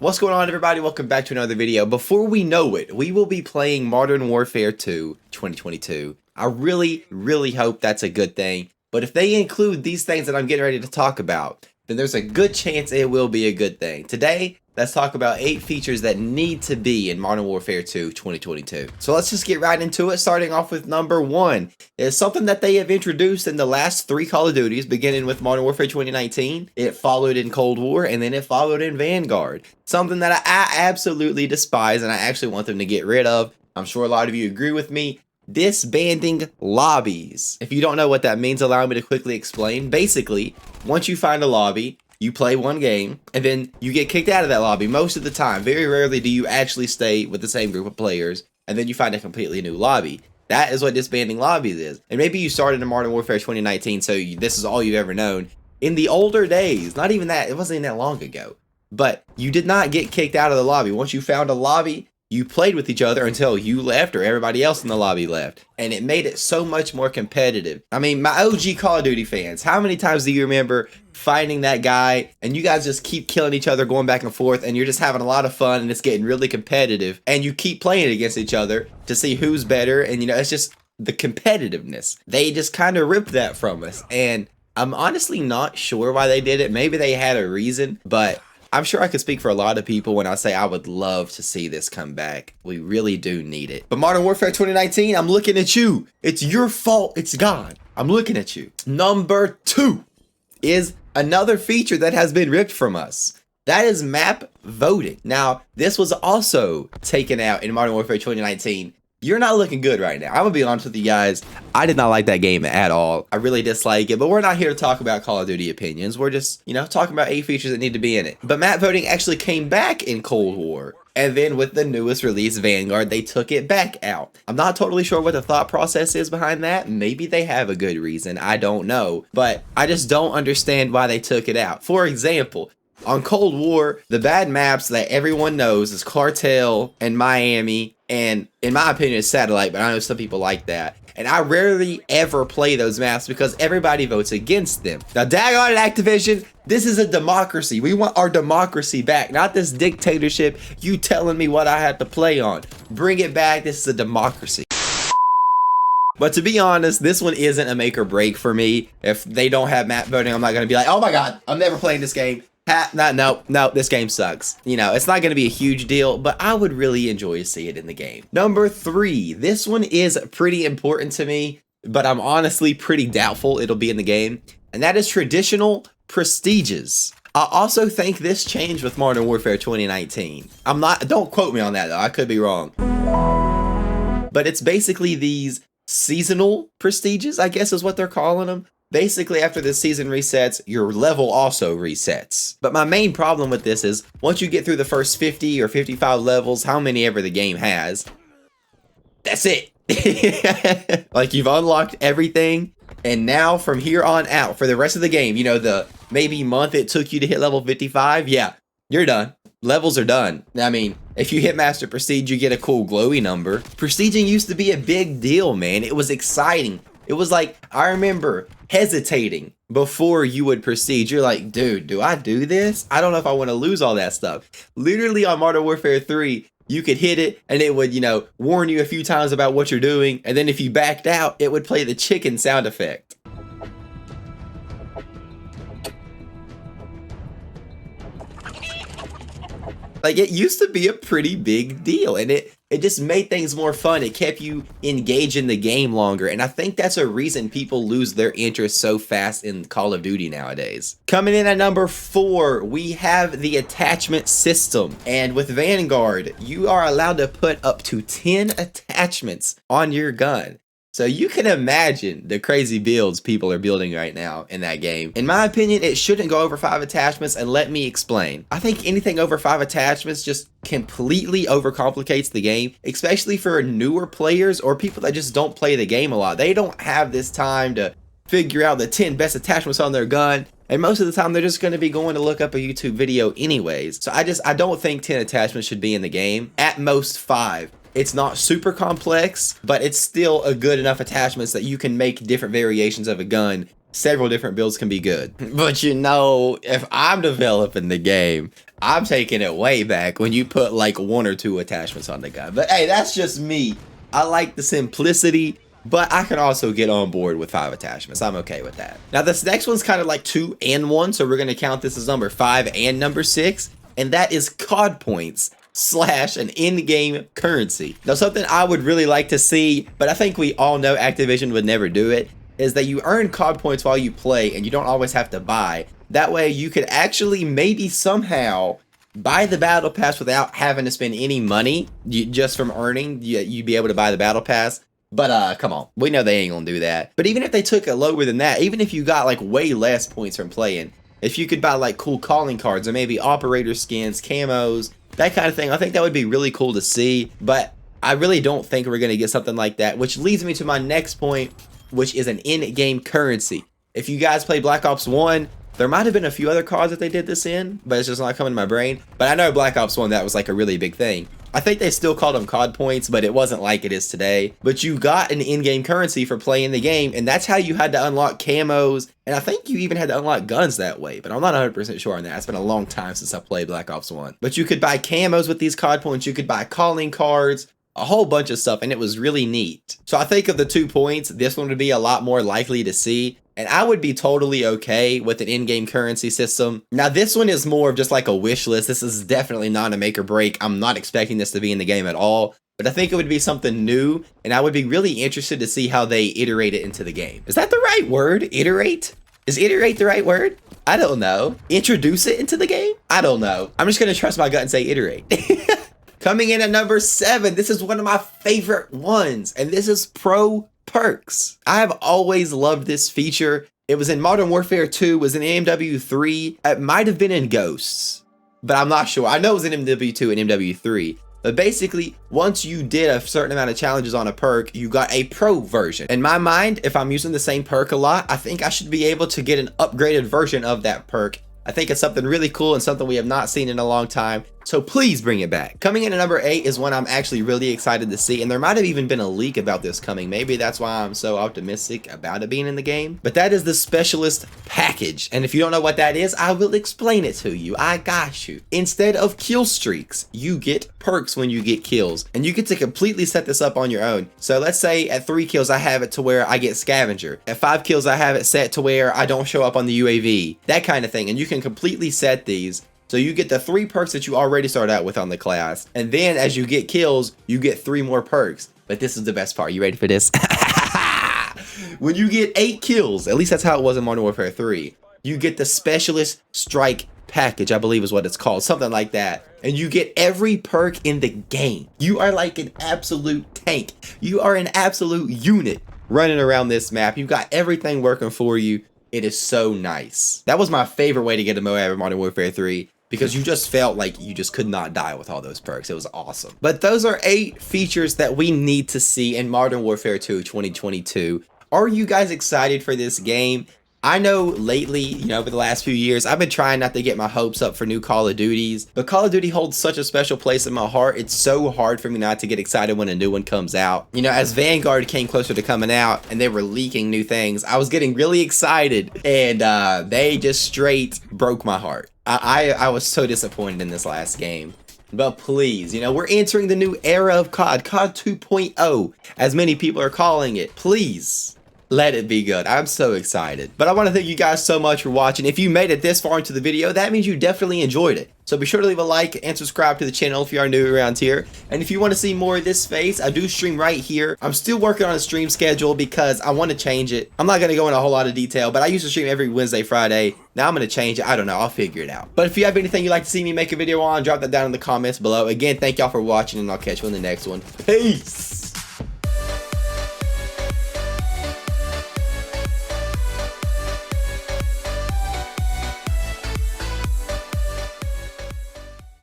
What's going on, everybody? Welcome back to another video. Before we know it, we will be playing Modern Warfare 2 2022. I really hope that's a good thing. But if they include these things that I'm getting ready to talk about, then there's a good chance it will be a good thing. Today, let's talk about 8 features that need to be in Modern Warfare 2 2022. So let's just get right into it, starting off with number 1. It's something that they have introduced in the last 3 Call of Duties, beginning with Modern Warfare 2019. It followed in Cold War, and then it followed in Vanguard. Something that I absolutely despise, and I actually want them to get rid of. I'm sure a lot of you agree with me. Disbanding lobbies. If you don't know what that means, allow me to quickly explain. Basically, once you find a lobby, you play one game, and then you get kicked out of that lobby most of the time. Very rarely do you actually stay with the same group of players, and then you find a completely new lobby. That is what disbanding lobbies is. And maybe you started in Modern Warfare 2019, so this is all you've ever known. In the older days, not even that, it wasn't even that long ago, but you did not get kicked out of the lobby. Once you found a lobby, you played with each other until you left or everybody else in the lobby left. And it made it so much more competitive. I mean, my OG Call of Duty fans, how many times do you remember finding that guy and you guys just keep killing each other, going back and forth, and you're just having a lot of fun and it's getting really competitive, and you keep playing against each other to see who's better, and it's just the competitiveness. They just kind of ripped that from us, and I'm honestly not sure why they did it. Maybe they had a reason, but I'm sure I could speak for a lot of people when I say I would love to see this come back. We really do need it. But Modern Warfare 2019, I'm looking at you. It's your fault it's gone. I'm looking at you. Number 2 is another feature that has been ripped from us. That is map voting. Now, this was also taken out in Modern Warfare 2019. You're not looking good right now. I'm gonna be honest with you guys. I did not like that game at all. I really dislike it, but we're not here to talk about Call of Duty opinions. We're just, talking about 8 features that need to be in it. But map voting actually came back in Cold War. And then with the newest release, Vanguard, they took it back out. I'm not totally sure what the thought process is behind that. Maybe they have a good reason. I don't know. But I just don't understand why they took it out. For example, on Cold War, the bad maps that everyone knows is Cartel and Miami, and in my opinion, it's Satellite, but I know some people like that. And I rarely ever play those maps because everybody votes against them. Now, daggone it, Activision, this is a democracy. We want our democracy back, not this dictatorship. You telling me what I have to play on. Bring it back. This is a democracy. But to be honest, this one isn't a make or break for me. If they don't have map voting, I'm not going to be like, oh my God, I'm never playing this game. No, this game sucks. It's not going to be a huge deal, but I would really enjoy to see it in the game. Number 3, this one is pretty important to me, but I'm honestly pretty doubtful it'll be in the game, and that is traditional prestiges. I also think this changed with Modern Warfare 2019. Don't quote me on that though, I could be wrong. But it's basically these seasonal prestiges, I guess is what they're calling them. Basically, after the season resets, your level also resets. But my main problem with this is, once you get through the first 50 or 55 levels, how many ever the game has, that's it. Like, you've unlocked everything, and now from here on out, for the rest of the game, the maybe month it took you to hit level 55, yeah, you're done. Levels are done. I mean, if you hit Master Prestige, you get a cool glowy number. Prestiging used to be a big deal, man. It was exciting. It was like, I remember hesitating before you would prestige. You're like, dude, do I do this? I don't know if I want to lose all that stuff. Literally on Modern Warfare 3, you could hit it and it would, warn you a few times about what you're doing. And then if you backed out, it would play the chicken sound effect. Like, it used to be a pretty big deal, and it just made things more fun. It kept you engaged in the game longer, and I think that's a reason people lose their interest so fast in Call of Duty nowadays. Coming in at number 4, we have the attachment system, and with Vanguard, you are allowed to put up to 10 attachments on your gun. So you can imagine the crazy builds people are building right now in that game. In my opinion, it shouldn't go over 5 attachments, and let me explain. I think anything over 5 attachments just completely overcomplicates the game, especially for newer players or people that just don't play the game a lot. They don't have this time to figure out the 10 best attachments on their gun, and most of the time they're just going to be going to look up a YouTube video anyways. So I don't think 10 attachments should be in the game. At most 5. It's not super complex, but it's still a good enough attachments that you can make different variations of a gun several different builds can be good. But you know, if I'm developing the game, I'm taking it way back when you put like 1 or 2 attachments on the gun. But hey, that's just me. I like the simplicity, but I can also get on board with 5 attachments. I'm okay with that. Now this next one's kind of like 2 and 1, so we're gonna count this as number 5 and number 6, and that is COD points / an in-game currency. Now something I would really like to see, but I think we all know Activision would never do it, is that you earn COD points while you play and you don't always have to buy. That way you could actually maybe somehow buy the battle pass without having to spend any money. Just from earning, you'd be able to buy the battle pass. But come on, we know they ain't gonna do that. But even if they took it lower than that, even if you got like way less points from playing, if you could buy like cool calling cards or maybe operator skins, camos, that kind of thing, I think that would be really cool to see. But I really don't think we're gonna get something like that, which leads me to my next point, which is an in-game currency. If you guys play Black Ops 1, there might have been a few other cards that they did this in, but it's just not coming to my brain. But I know Black Ops 1, that was like a really big thing. I think they still called them COD points, but it wasn't like it is today. But you got an in-game currency for playing the game, and that's how you had to unlock camos, and I think you even had to unlock guns that way, but I'm not 100% sure on that. It's been a long time since I played Black Ops 1. But you could buy camos with these COD points, you could buy calling cards, a whole bunch of stuff, and it was really neat. So I think of the 2 points, this one would be a lot more likely to see, and I would be totally okay with an in-game currency system. Now this one is more of just like a wish list. This is definitely not a make or break. I'm not expecting this to be in the game at all, but I think it would be something new, and I would be really interested to see how they iterate it into the game. Is that the right word? Iterate? Is iterate the right word? I don't know. Introduce it into the game? I don't know. I'm just gonna trust my gut and say iterate. Coming in at number 7, this is one of my favorite ones, and this is Pro Perks. I have always loved this feature. It was in Modern Warfare 2, was in MW3, it might have been in Ghosts, but I'm not sure. I know it was in MW2 and MW3, but basically, once you did a certain amount of challenges on a perk, you got a pro version. In my mind, if I'm using the same perk a lot, I think I should be able to get an upgraded version of that perk. I think it's something really cool and something we have not seen in a long time, so please bring it back. Coming in at number 8 is one I'm actually really excited to see, and there might have even been a leak about this coming. Maybe that's why I'm so optimistic about it being in the game. But that is the Specialist Package, and if you don't know what that is, I will explain it to you. I got you. Instead of kill streaks, you get perks when you get kills, and you get to completely set this up on your own. So let's say at 3 kills I have it to where I get Scavenger. At 5 kills I have it set to where I don't show up on the UAV. That kind of thing, and you can completely set these. So you get the 3 perks that you already start out with on the class. And then as you get kills, you get 3 more perks. But this is the best part. You ready for this? When you get 8 kills, at least that's how it was in Modern Warfare 3, you get the Specialist Strike Package, I believe is what it's called. Something like that. And you get every perk in the game. You are like an absolute tank. You are an absolute unit running around this map. You got everything working for you. It is so nice. That was my favorite way to get a Moab in Modern Warfare 3. Because you just felt like you just could not die with all those perks. It was awesome. But those are 8 features that we need to see in Modern Warfare 2 2022. Are you guys excited for this game? I know lately, you know, over the last few years, I've been trying not to get my hopes up for new Call of Duties, but Call of Duty holds such a special place in my heart. It's so hard for me not to get excited when a new one comes out. You know, as Vanguard came closer to coming out and they were leaking new things, I was getting really excited, and they just straight broke my heart. I was so disappointed in this last game. But please, you know, we're entering the new era of COD 2.0, as many people are calling it. Please, let it be good. I'm so excited. But I want to thank you guys so much for watching. If you made it this far into the video, that means you definitely enjoyed it. So be sure to leave a like and subscribe to the channel if you are new around here. And if you want to see more of this face, I do stream right here. I'm still working on a stream schedule because I want to change it. I'm not going to go into a whole lot of detail, but I used to stream every Wednesday, Friday. Now I'm going to change it. I don't know. I'll figure it out. But if you have anything you'd like to see me make a video on, drop that down in the comments below. Again, thank y'all for watching, and I'll catch you in the next one. Peace!